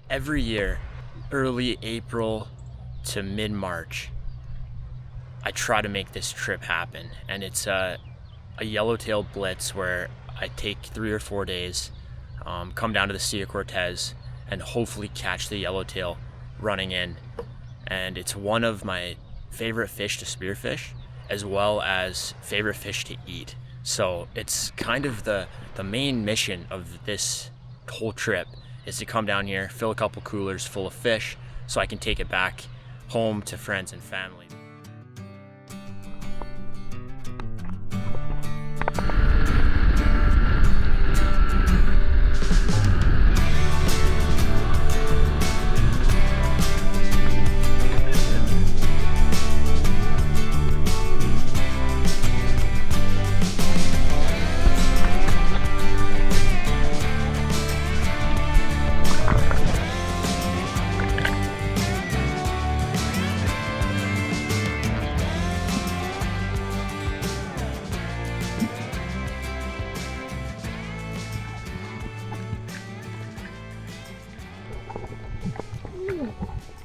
Every year, early April to mid-March, I try to make this trip happen, and it's a yellowtail blitz where I take 3 or 4 days, come down to the Sea of Cortez, and hopefully catch the yellowtail running in. And it's one of my favorite fish to spearfish, as well as favorite fish to eat. So it's kind of the main mission of this whole trip is to come down here, fill a couple coolers full of fish so I can take it back home to friends and family.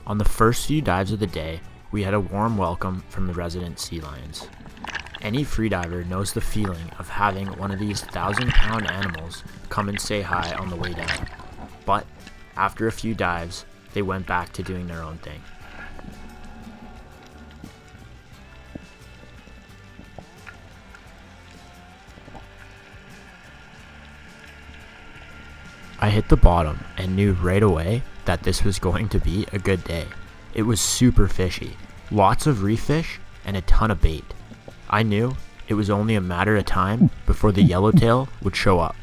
On the first few dives of the day, we had a warm welcome from the resident sea lions. Any freediver knows the feeling of having one of these 1,000-pound animals come and say hi on the way down. But after a few dives, they went back to doing their own thing. I hit the bottom and knew right away that this was going to be a good day. It was super fishy, lots of reef fish, and a ton of bait. I knew it was only a matter of time before the yellowtail would show up.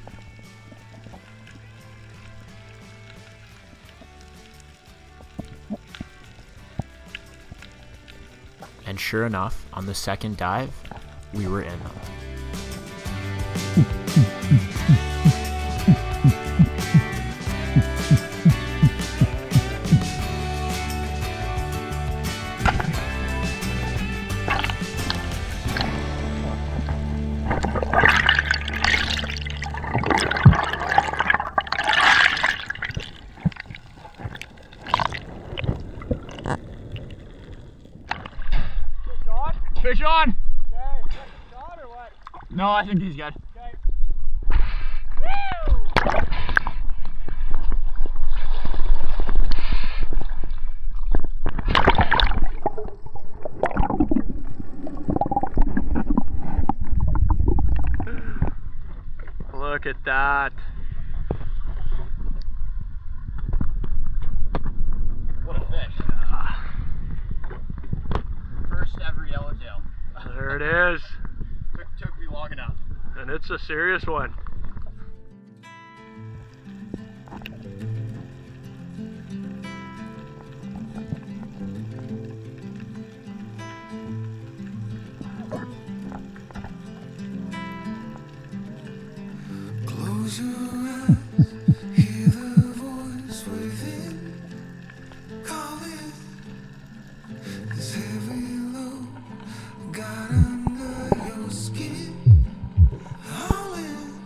And sure enough, on the second dive, we were in them. Fish on! Okay, is that the shot or what? No, I think he's good. Okay. Look at that. What a fish. First ever yellowtail. There it is. Took me long enough. And it's a serious one. Close your eyes, hear the voice within, calling this heavy load got under your skin. Howling,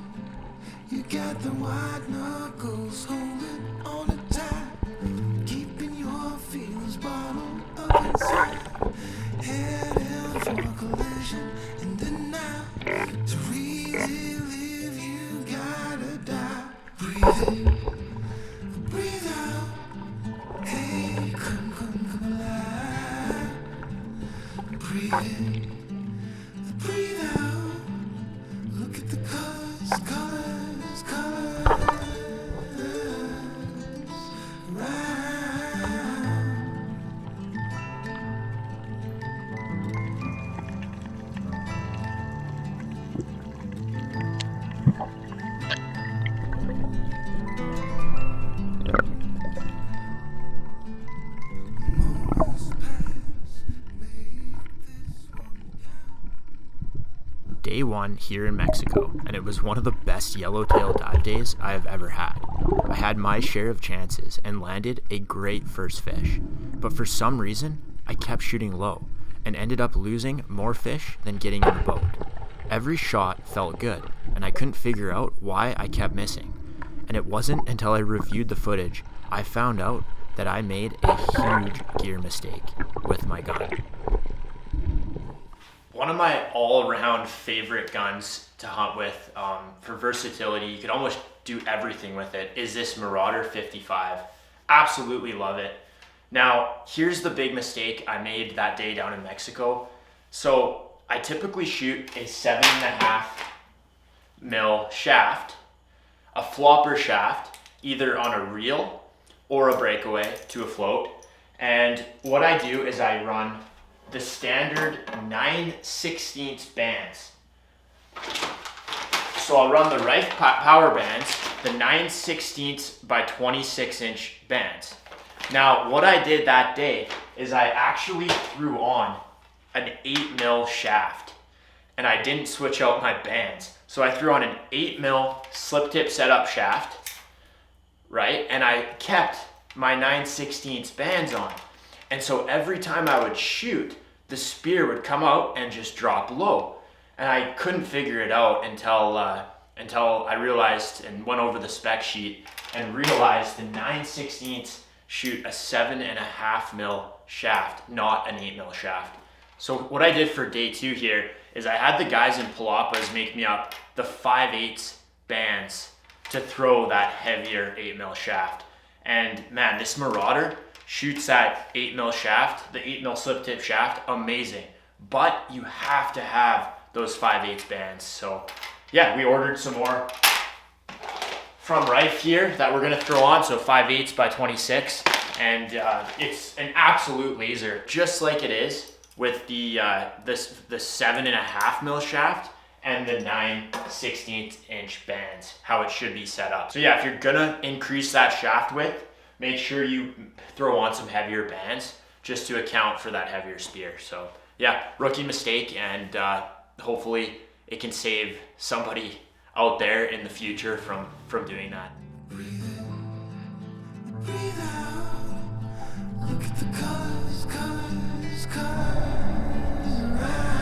you got the white knuckles holding on it tight, keeping your feelings bottled up inside. Heading for a collision in the night. To really live, you gotta die. Breathe in, breathe out. Hey, come alive. Breathe in, breathe out. Look at the colors, colors. Right. Day one here in Mexico, and it was one of the best yellowtail dive days I have ever had. I had my share of chances and landed a great first fish, but for some reason, I kept shooting low and ended up losing more fish than getting in the boat. Every shot felt good, and I couldn't figure out why I kept missing. And it wasn't until I reviewed the footage I found out that I made a huge gear mistake with my gun. One of my all-around favorite guns to hunt with, for versatility, you could almost do everything with it, is this Marauder 55. Absolutely love it. Now, here's the big mistake I made that day down in Mexico. So I typically shoot a 7.5 mil shaft, a flopper shaft, either on a reel or a breakaway to a float. And what I do is I run the standard 9/16 bands. So I'll run the Rife power bands, the 9/16 by 26-inch bands. Now, what I did that day is I actually threw on an 8 mil shaft, and I didn't switch out my bands. So I threw on an 8 mil slip tip setup shaft, right? And I kept my 9/16 bands on. And so every time I would shoot, the spear would come out and just drop low. And I couldn't figure it out until I realized and went over the spec sheet and realized the 9/16 shoot a 7.5 mil shaft, not an 8 mil shaft. So what I did for day 2 here is I had the guys in Palapas make me up the 5/8 bands to throw that heavier 8 mil shaft. And man, this Marauder shoots that 8 mil shaft, the 8 mil slip tip shaft, amazing. But you have to have those 5/8 bands. So yeah, we ordered some more from Rife here that we're gonna throw on, so 5/8 by 26, and it's an absolute laser, just like it is with the 7.5 mil shaft and the 9/16 inch bands, how it should be set up. So yeah, if you're gonna increase that shaft width, make sure you throw on some heavier bands just to account for that heavier spear. So yeah, rookie mistake, and hopefully it can save somebody out there in the future from doing that. Breathe out. Look at the colors, colors, colors around.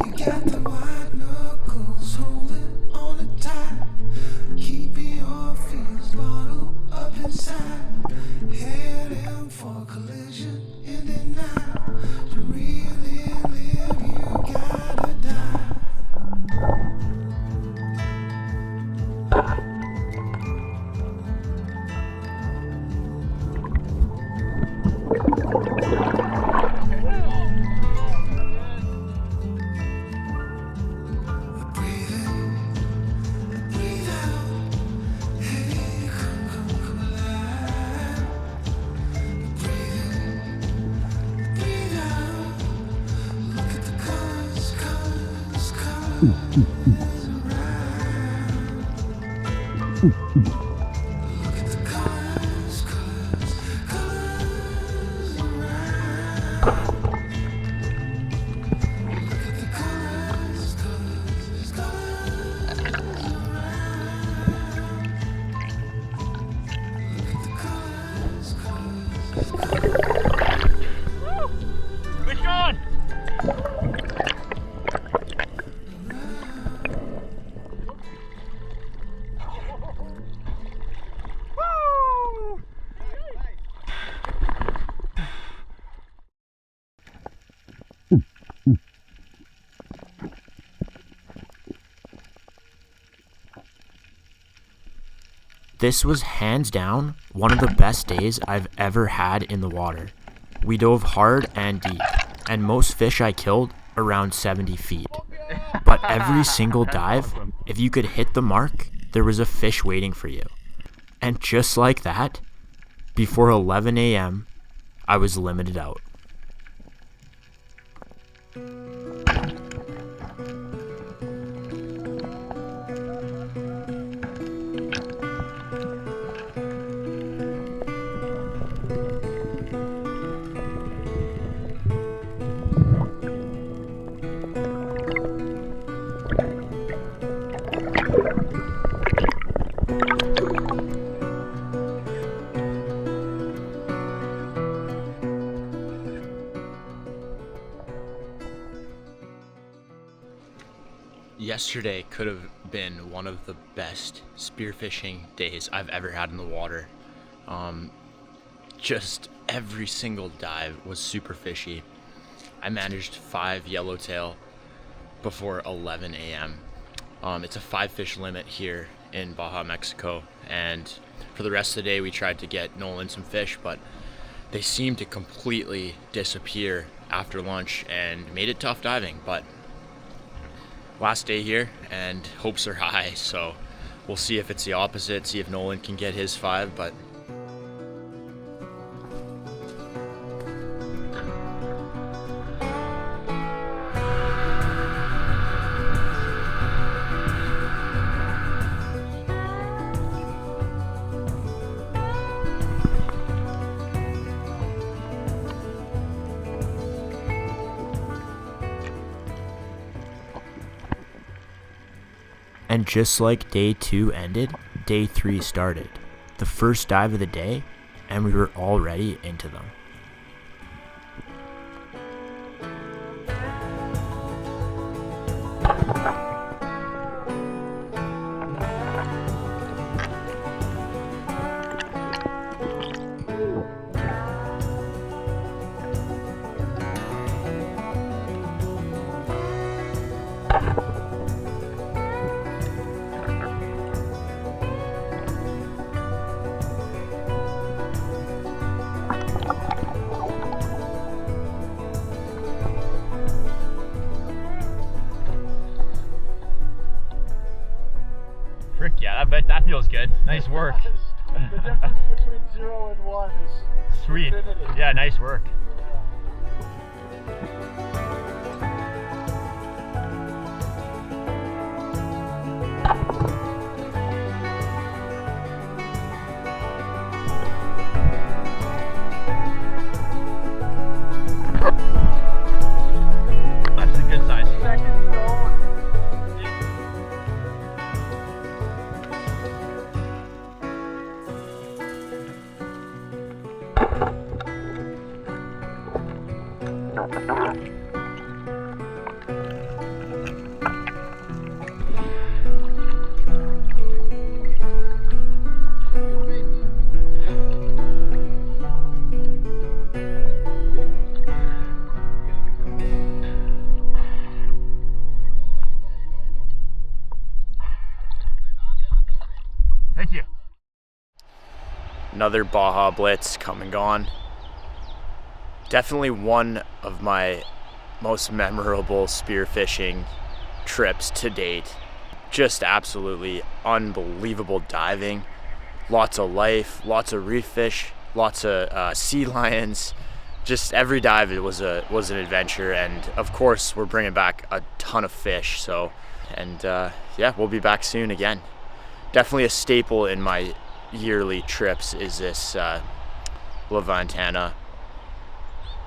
You got the white knuckles holding on it tight, keeping your feels bottled up inside, heading for collision in the night. To really live, you gotta die. Breathe out. Hey, come alive. Breathe out. Look at the colors, colors, colors around. Look at the colors, colors, colors around. Look at the colors, colors, colors around. Look at the colors, colors, colors. Good shot! This was hands down one of the best days I've ever had in the water. We dove hard and deep, and most fish I killed around 70 feet. But every single dive, if you could hit the mark, there was a fish waiting for you. And just like that, before 11 a.m., I was limited out. Yesterday could have been one of the best spearfishing days I've ever had in the water. Just every single dive was super fishy. I managed 5 yellowtail before 11 a.m. It's a 5-fish limit here in Baja Mexico, and for the rest of the day we tried to get Nolan some fish, but they seemed to completely disappear after lunch and made it tough diving. But last day here and hopes are high, so we'll see if it's the opposite, see if Nolan can get his 5, but and just like day 2 ended, day 3 started. The first dive of the day, and we were already into them. Frick yeah, that feels good. Nice work. The difference between 0 and 1 is Sweet. infinity. Yeah, nice work. That's a good size. Second stone. Thank you. Another Baja Blitz come and gone. Definitely one of my most memorable spearfishing trips to date. Just absolutely unbelievable diving. Lots of life, lots of reef fish, lots of sea lions. Just every dive it was an adventure, and of course we're bringing back a ton of fish. So, and yeah, we'll be back soon again. Definitely a staple in my yearly trips is this La Ventana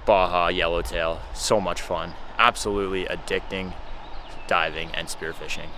Baja Yellowtail. So much fun. Absolutely addicting diving and spearfishing.